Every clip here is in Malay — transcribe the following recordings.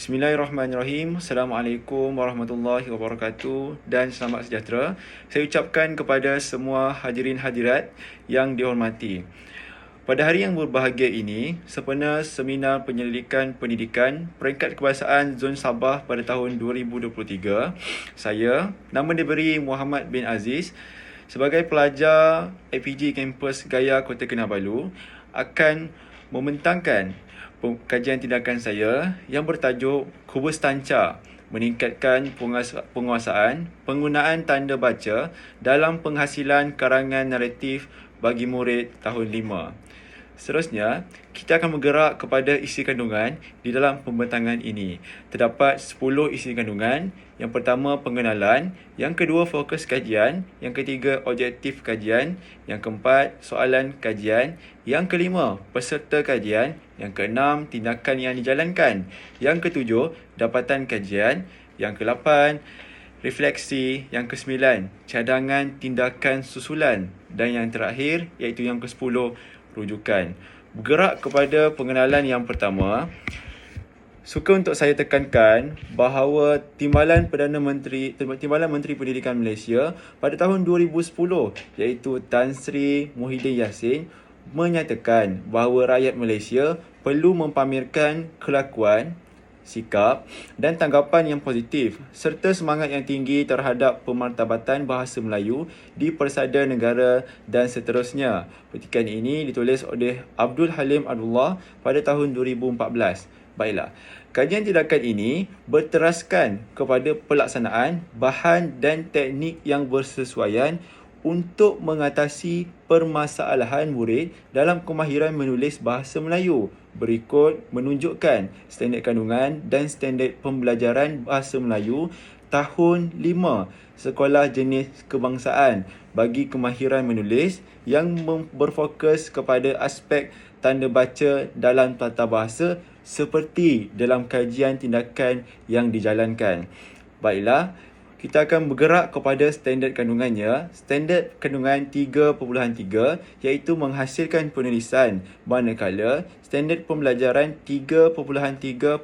Bismillahirrahmanirrahim. Assalamualaikum warahmatullahi wabarakatuh dan selamat sejahtera. Saya ucapkan kepada semua hadirin hadirat yang dihormati. Pada hari yang berbahagia ini, sempena Seminar Penyelidikan Pendidikan Peringkat Kebahasaan Zon Sabah pada tahun 2023, saya, nama diberi Muhammad bin Aziz, sebagai pelajar APG Kampus Gaya Kota Kinabalu, akan membentangkan kajian tindakan saya yang bertajuk Kubus Tanca meningkatkan penguasaan penggunaan tanda baca dalam penghasilan karangan naratif bagi murid tahun 5. Seterusnya, kita akan bergerak kepada isi kandungan di dalam pembentangan ini. Terdapat 10 isi kandungan. Yang pertama, pengenalan. Yang kedua, fokus kajian. Yang ketiga, objektif kajian. Yang keempat, soalan kajian. Yang kelima, peserta kajian. Yang keenam, tindakan yang dijalankan. Yang ketujuh, dapatan kajian. Yang kelapan, refleksi. Yang kesembilan, cadangan tindakan susulan. Dan yang terakhir, iaitu yang ke-10, rujukan. Bergerak kepada pengenalan yang pertama, suka untuk saya tekankan bahawa Timbalan Menteri Pendidikan Malaysia pada tahun 2010, iaitu Tan Sri Muhyiddin Yassin, menyatakan bahawa rakyat Malaysia perlu mempamerkan kelakuan, sikap dan tanggapan yang positif serta semangat yang tinggi terhadap pemartabatan bahasa Melayu di persada negara dan seterusnya. Petikan ini ditulis oleh Abdul Halim Abdullah pada tahun 2014. Baiklah, kajian tindakan ini berteraskan kepada pelaksanaan bahan dan teknik yang bersesuaian untuk mengatasi permasalahan murid dalam kemahiran menulis bahasa Melayu. Berikut menunjukkan standard kandungan dan standard pembelajaran bahasa Melayu tahun 5 Sekolah Jenis Kebangsaan bagi kemahiran menulis yang berfokus kepada aspek tanda baca dalam tata bahasa seperti dalam kajian tindakan yang dijalankan. Baiklah, kita akan bergerak kepada standard kandungannya. Standard kandungan 3.3 iaitu menghasilkan penulisan, manakala standard pembelajaran 3.3.2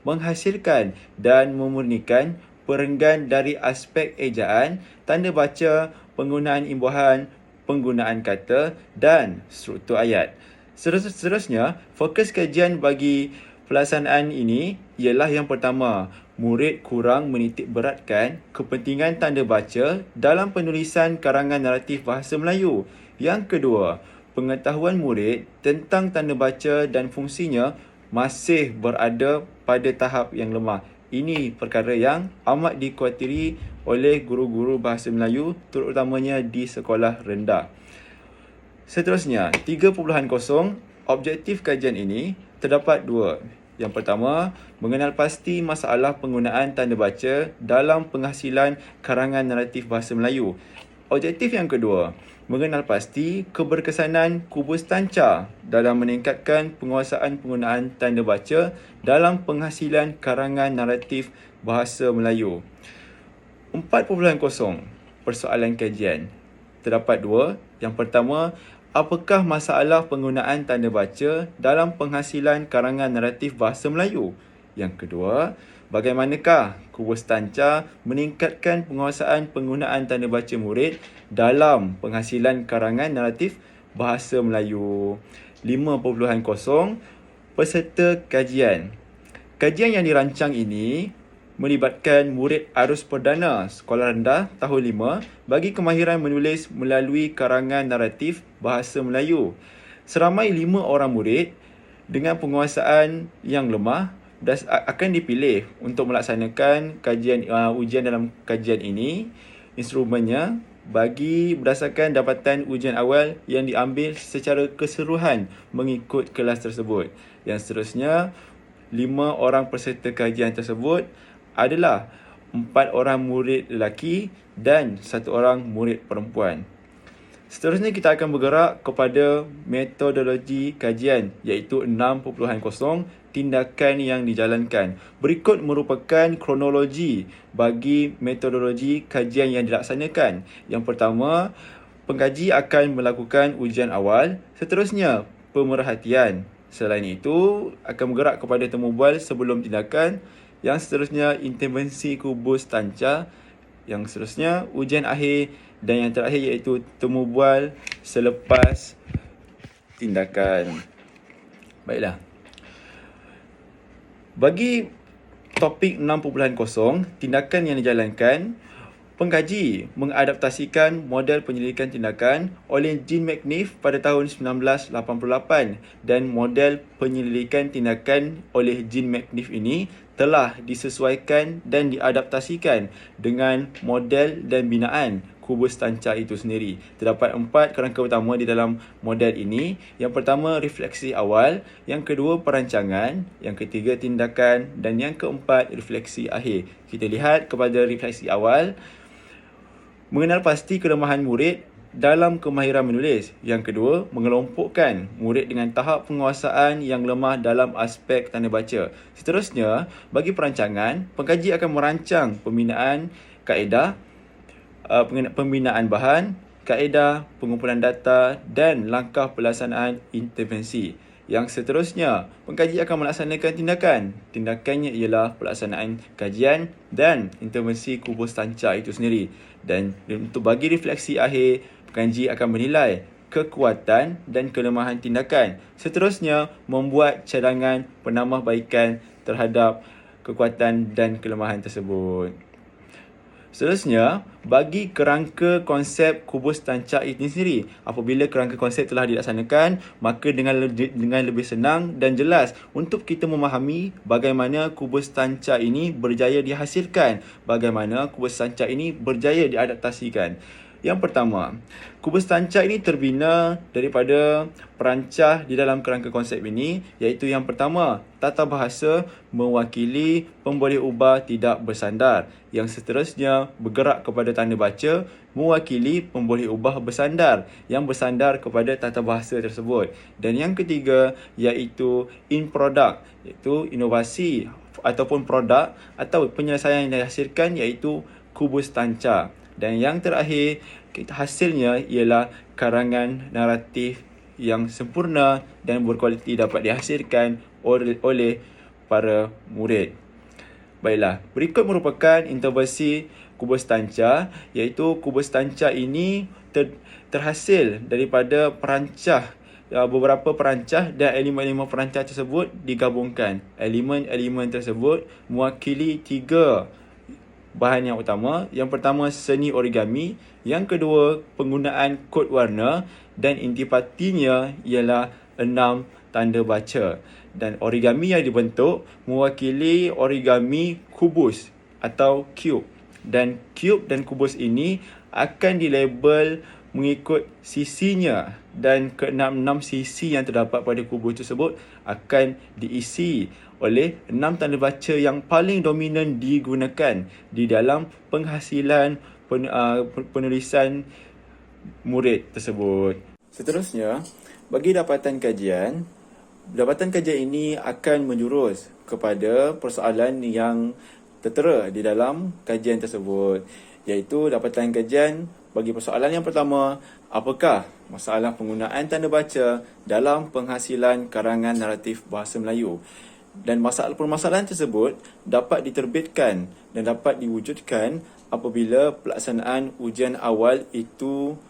menghasilkan dan memurnikan perenggan dari aspek ejaan, tanda baca, penggunaan imbuhan, penggunaan kata dan struktur ayat. Seterusnya, fokus kajian bagi pelaksanaan ini ialah yang pertama, murid kurang menitik beratkan kepentingan tanda baca dalam penulisan karangan naratif bahasa Melayu. Yang kedua, pengetahuan murid tentang tanda baca dan fungsinya masih berada pada tahap yang lemah. Ini perkara yang amat dikhawatiri oleh guru-guru bahasa Melayu, terutamanya di sekolah rendah. Seterusnya, 3.0 objektif kajian ini terdapat dua. Yang pertama, mengenal pasti masalah penggunaan tanda baca dalam penghasilan karangan naratif bahasa Melayu. Objektif yang kedua, mengenal pasti keberkesanan kubus tanca dalam meningkatkan penguasaan penggunaan tanda baca dalam penghasilan karangan naratif bahasa Melayu. 4.0 persoalan kajian. Terdapat dua. Yang pertama, apakah masalah penggunaan tanda baca dalam penghasilan karangan naratif bahasa Melayu? Yang kedua, bagaimanakah kubus tanca meningkatkan penguasaan penggunaan tanda baca murid dalam penghasilan karangan naratif bahasa Melayu? 5.0 peserta kajian. Kajian yang dirancang ini melibatkan murid arus perdana sekolah rendah tahun 5 bagi kemahiran menulis melalui karangan naratif bahasa Melayu. Seramai 5 orang murid dengan penguasaan yang lemah akan dipilih untuk melaksanakan kajian ujian dalam kajian ini. Instrumennya berdasarkan dapatan ujian awal yang diambil secara keseluruhan mengikut kelas tersebut. Yang seterusnya, 5 orang peserta kajian tersebut adalah 4 orang murid lelaki dan 1 orang murid perempuan. Seterusnya kita akan bergerak kepada metodologi kajian iaitu 6.0 tindakan yang dijalankan. Berikut merupakan kronologi bagi metodologi kajian yang dilaksanakan. Yang pertama, pengkaji akan melakukan ujian awal, seterusnya pemerhatian, Selain itu, akan bergerak kepada temu bual sebelum tindakan. Yang seterusnya, intervensi kubus tanca. Yang seterusnya, ujian akhir. Dan yang terakhir iaitu temu bual selepas tindakan. Baiklah. Bagi topik 6.0, tindakan yang dijalankan, pengkaji mengadaptasikan model penyelidikan tindakan oleh Jean McNiff pada tahun 1988 dan model penyelidikan tindakan oleh Jean McNiff ini telah disesuaikan dan diadaptasikan dengan model dan binaan kubus tanca itu sendiri. Terdapat 4 kerangka utama di dalam model ini. Yang pertama, refleksi awal. Yang kedua, perancangan. Yang ketiga, tindakan. Dan yang keempat, refleksi akhir. Kita lihat kepada refleksi awal. Mengenal pasti kelemahan murid dalam kemahiran menulis. Yang kedua, mengelompokkan murid dengan tahap penguasaan yang lemah dalam aspek tanda baca. Seterusnya, bagi perancangan, pengkaji akan merancang pembinaan kaedah, pembinaan bahan, kaedah, pengumpulan data dan langkah pelaksanaan intervensi. Yang seterusnya, pengkaji akan melaksanakan tindakan. Tindakannya ialah pelaksanaan kajian dan intervensi kubus tanca itu sendiri. Dan untuk bagi refleksi akhir, pengkaji akan menilai kekuatan dan kelemahan tindakan. Seterusnya, membuat cadangan penambahbaikan terhadap kekuatan dan kelemahan tersebut. Seterusnya, bagi kerangka konsep kubus tanca ini sendiri. Apabila kerangka konsep telah dilaksanakan, maka dengan lebih senang dan jelas untuk kita memahami bagaimana kubus tanca ini berjaya dihasilkan, bagaimana kubus tanca ini berjaya diadaptasikan. Yang pertama, kubus tanca ini terbina daripada perancah di dalam kerangka konsep ini, iaitu yang pertama, tata bahasa mewakili pemboleh ubah tidak bersandar. Yang seterusnya, bergerak kepada tanda baca mewakili pemboleh ubah bersandar yang bersandar kepada tata bahasa tersebut. Dan yang ketiga, iaitu in product, iaitu inovasi ataupun produk atau penyelesaian yang dihasilkan, iaitu kubus tanca. Dan yang terakhir, hasilnya ialah karangan naratif yang sempurna dan berkualiti dapat dihasilkan oleh para murid. Baiklah, berikut merupakan intervensi kubus tanca, iaitu kubus tanca ini terhasil daripada perancah, beberapa perancah dan elemen-elemen perancah tersebut digabungkan. Elemen-elemen tersebut mewakili 3 bahan yang utama. Yang pertama, seni origami. Yang kedua, penggunaan kod warna. Dan intipatinya ialah 6 tanda baca. Dan origami yang dibentuk mewakili origami kubus atau cube. Dan cube dan kubus ini akan dilabel mengikut sisinya, dan ke-6 sisi yang terdapat pada kubus tersebut akan diisi oleh 6 tanda baca yang paling dominan digunakan di dalam penghasilan penulisan murid tersebut. Seterusnya, bagi dapatan kajian ini akan menjurus kepada persoalan yang tertera di dalam kajian tersebut, iaitu dapatan kajian bagi persoalan yang pertama, apakah masalah penggunaan tanda baca dalam penghasilan karangan naratif bahasa Melayu. Dan permasalahan tersebut dapat diterbitkan dan dapat diwujudkan apabila pelaksanaan ujian awal itu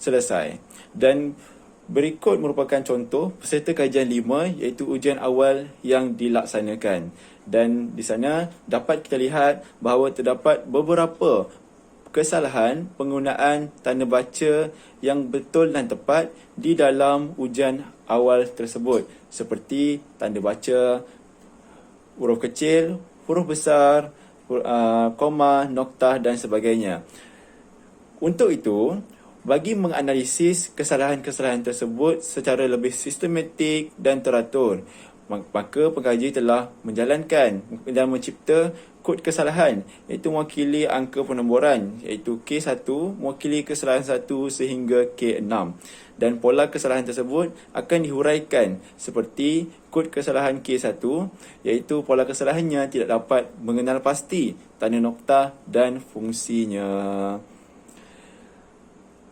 selesai. Dan berikut merupakan contoh peserta kajian 5, iaitu ujian awal yang dilaksanakan. Dan di sana dapat kita lihat bahawa terdapat beberapa kesalahan penggunaan tanda baca yang betul dan tepat di dalam ujian awal tersebut, seperti tanda baca huruf kecil, huruf besar, koma, noktah dan sebagainya. Untuk itu, bagi menganalisis kesalahan-kesalahan tersebut secara lebih sistematik dan teratur, maka pengkaji telah menjalankan dan mencipta kod kesalahan, iaitu mewakili angka penomboran, iaitu K1 mewakili kesalahan 1 sehingga K6. Dan pola kesalahan tersebut akan dihuraikan seperti kod kesalahan K1, iaitu pola kesalahannya tidak dapat mengenal pasti tanda noktah dan fungsinya.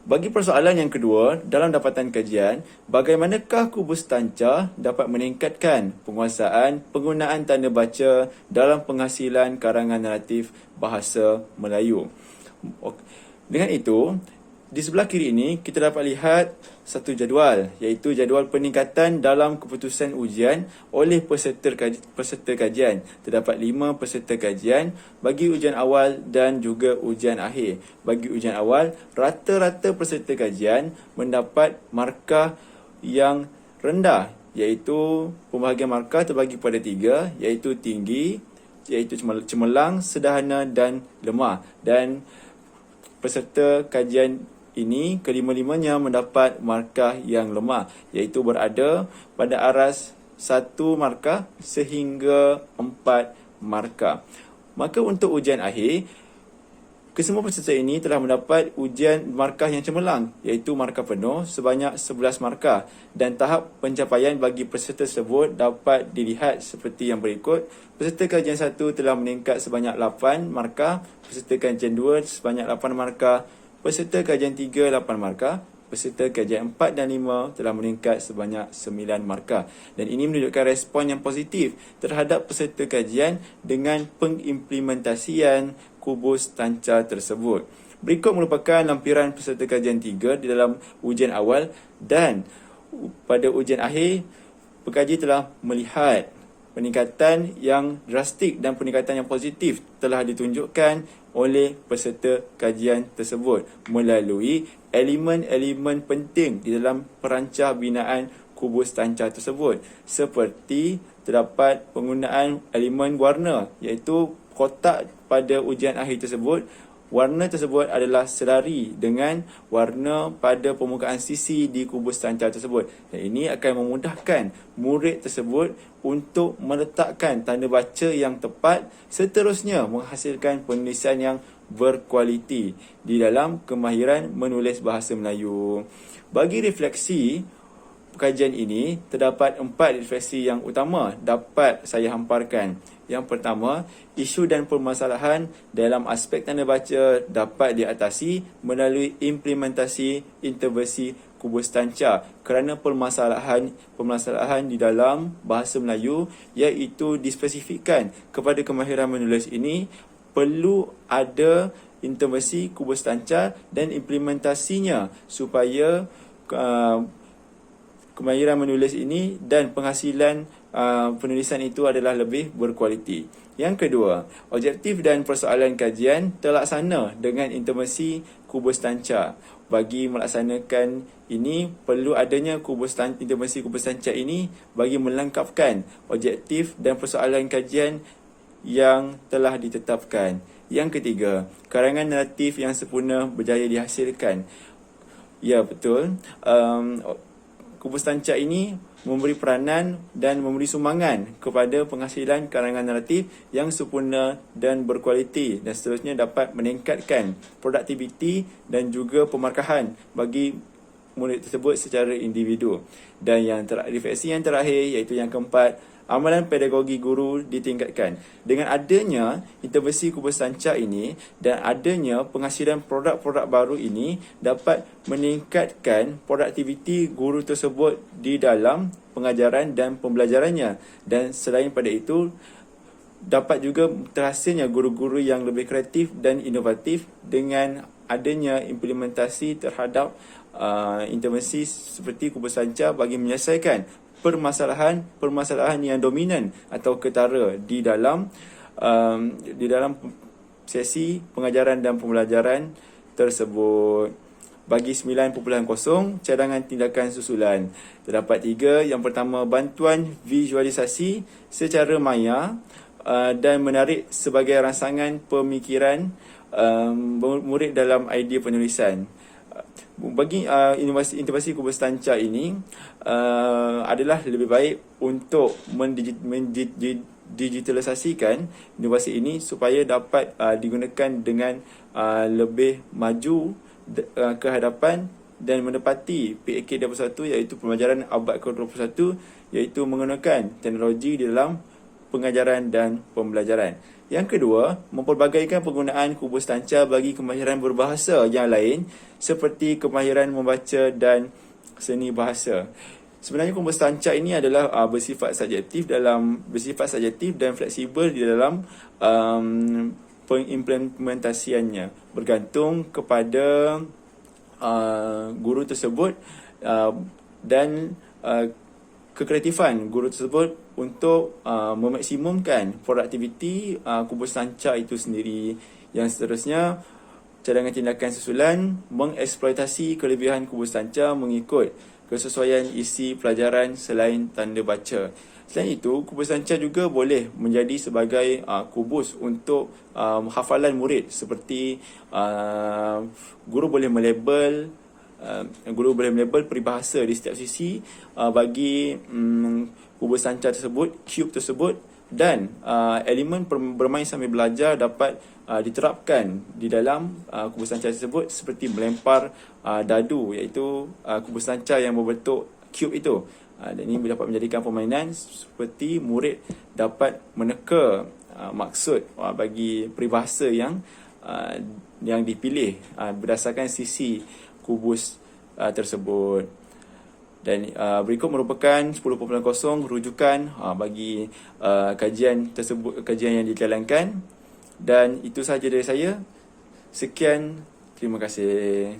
Bagi persoalan yang kedua, dalam dapatan kajian, bagaimanakah kubus tanca dapat meningkatkan penguasaan penggunaan tanda baca dalam penghasilan karangan naratif bahasa Melayu? Dengan itu, di sebelah kiri ini kita dapat lihat satu jadual, iaitu jadual peningkatan dalam keputusan ujian oleh peserta kajian. Terdapat 5 peserta kajian bagi ujian awal dan juga ujian akhir. Bagi ujian awal, rata-rata peserta kajian mendapat markah yang rendah, iaitu pembahagian markah terbagi pada 3, iaitu tinggi, iaitu cemerlang, sederhana dan lemah. Dan peserta kajian ini kelima-limanya mendapat markah yang lemah, iaitu berada pada aras 1 markah sehingga 4 markah. Maka untuk ujian akhir, kesemua peserta ini telah mendapat ujian markah yang cemerlang, iaitu markah penuh sebanyak 11 markah, dan tahap pencapaian bagi peserta tersebut dapat dilihat seperti yang berikut. Peserta kajian 1 telah meningkat sebanyak 8 markah, peserta kajian 2 sebanyak 8 markah, peserta kajian 3 8 markah, peserta kajian 4 dan 5 telah meningkat sebanyak 9 markah. Dan ini menunjukkan respon yang positif terhadap peserta kajian dengan pengimplementasian kubus tanca tersebut. Berikut merupakan lampiran peserta kajian 3 di dalam ujian awal, dan pada ujian akhir, pekaji telah melihat peningkatan yang drastik dan peningkatan yang positif telah ditunjukkan oleh peserta kajian tersebut melalui elemen-elemen penting di dalam perancah binaan kubus tanca tersebut, seperti terdapat penggunaan elemen warna, iaitu kotak pada ujian akhir tersebut. Warna tersebut adalah selari dengan warna pada permukaan sisi di kubus tanca tersebut. Dan ini akan memudahkan murid tersebut untuk meletakkan tanda baca yang tepat, seterusnya menghasilkan penulisan yang berkualiti di dalam kemahiran menulis bahasa Melayu. Bagi refleksi kajian ini, terdapat 4 refleksi yang utama dapat saya hamparkan. Yang pertama, isu dan permasalahan dalam aspek tanda baca dapat diatasi melalui implementasi intervensi kubus tanca, kerana permasalahan di dalam bahasa Melayu, iaitu dispesifikkan kepada kemahiran menulis ini, perlu ada intervensi kubus tanca dan implementasinya supaya kemahiran menulis ini dan penghasilan penulisan itu adalah lebih berkualiti. Yang kedua, objektif dan persoalan kajian terlaksana dengan intervensi kubus tanca. Bagi melaksanakan ini, perlu adanya intervensi kubus tanca ini bagi melengkapkan objektif dan persoalan kajian yang telah ditetapkan. Yang ketiga, karangan naratif yang sempurna berjaya dihasilkan. Ya, betul. Kubus tanca ini memberi peranan dan memberi sumbangan kepada penghasilan karangan naratif yang sempurna dan berkualiti, dan seterusnya dapat meningkatkan produktiviti dan juga pemarkahan bagi murid tersebut secara individu. Dan refleksi yang terakhir, iaitu yang keempat, amalan pedagogi guru ditingkatkan. Dengan adanya intervensi kubus tanca ini dan adanya penghasilan produk-produk baru ini, dapat meningkatkan produktiviti guru tersebut di dalam pengajaran dan pembelajarannya. Dan selain pada itu, dapat juga terhasilnya guru-guru yang lebih kreatif dan inovatif dengan adanya implementasi terhadap intervensi seperti kubus tanca bagi menyelesaikan permasalahan yang dominan atau ketara di dalam sesi pengajaran dan pembelajaran tersebut. Bagi 9.0 cadangan tindakan susulan, terdapat 3. Yang pertama, bantuan visualisasi secara maya dan menarik sebagai rangsangan pemikiran murid dalam idea penulisan. Bagi intervensi kubus tanca ini adalah lebih baik untuk mendigitalisasikan inovasi ini supaya dapat digunakan dengan lebih maju ke hadapan dan menepati PAK 21, iaitu pembelajaran abad ke-21, iaitu menggunakan teknologi di dalam pengajaran dan pembelajaran. Yang kedua, mempelbagaikan penggunaan kubus tancap bagi kemahiran berbahasa yang lain seperti kemahiran membaca dan seni bahasa. Sebenarnya kubus tancap ini adalah bersifat subjektif dan fleksibel di dalam pengimplementasiannya, bergantung kepada guru tersebut dan kekreatifan guru tersebut untuk memaksimumkan produktiviti kubus tancap itu sendiri. Yang seterusnya, cadangan tindakan susulan mengeksploitasi kelebihan kubus tancap mengikut kesesuaian isi pelajaran selain tanda baca. Selain itu, kubus tancap juga boleh menjadi sebagai kubus untuk hafalan murid, seperti guru boleh melabel peribahasa di setiap sisi bagi kubus tancap tersebut, cube tersebut, dan elemen bermain sambil belajar dapat diterapkan di dalam kubus tancap tersebut, seperti melempar dadu, iaitu kubus tancap yang berbentuk cube itu. Dan ini dapat menjadikan permainan seperti murid dapat meneka maksud bagi peribahasa yang dipilih berdasarkan sisi kubus tersebut. Dan berikut merupakan 10.0 rujukan bagi kajian tersebut, kajian yang dijalankan. Dan itu sahaja dari saya. Sekian, terima kasih.